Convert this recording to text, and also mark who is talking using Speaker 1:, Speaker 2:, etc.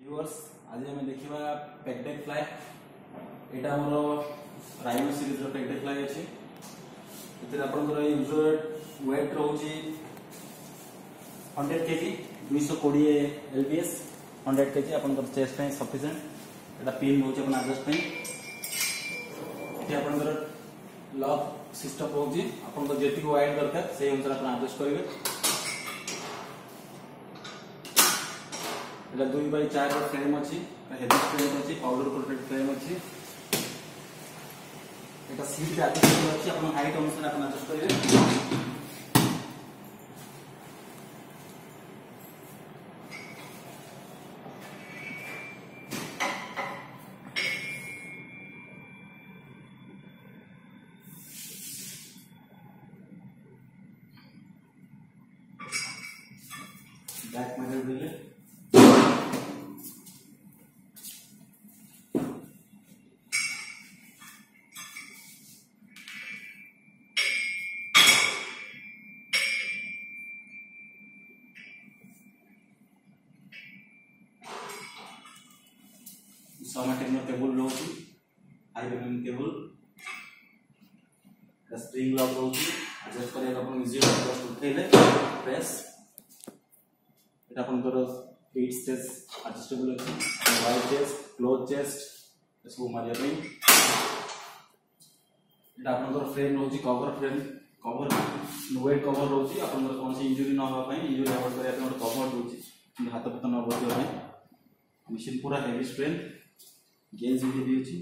Speaker 1: Viewers आज आम देखा पेकडेक फ्लाई यहाँ आमर राइनो सीरीज पेकडेक फ्लाई अच्छी आपंकर यूजुअल वेट रोचे 100 kg 220 lbs 100 kg आपंकर चेस्ट सफिशिएंट एटा पिन रोचे अपन एडजस्ट ये आपंकर लॉक सिस्टम रोचे आपंकर जेतिक वाइड दरकार से अनुसार अपन एडजस्ट करेंगे। एटा 2x4 फ्रेम अच्छी हेवी फ्रेम अच्छी पाउडर कोटेड फ्रेम अच्छी एटा सीट पे एडजस्टेबल अच्छी अपन हाइट अनुसार अपन एडजस्ट करेंगे। बैक मटेरियल दिले समाटेक्नो केबल रोची 5 mm केबल स्प्रिंग लॉक रोची एडजस्ट करे अपन इजी एडजस्ट उठेले प्रेस एटा अपन कर फीट स्टेज एडजस्टेबल अछि वाइड चेस्ट क्लोज चेस्ट इसको मारिया पे एटा अपन कर फ्रेम रोची कवर वेट कवर रोची अपन कर कोन से इंजरी न होवा पई इंजरी अवॉइड करे अपन कवर रोची हाथ पत न बसिया पई मशीन पूरा हेवी स्ट्रेंथ गेज भी दी अछि।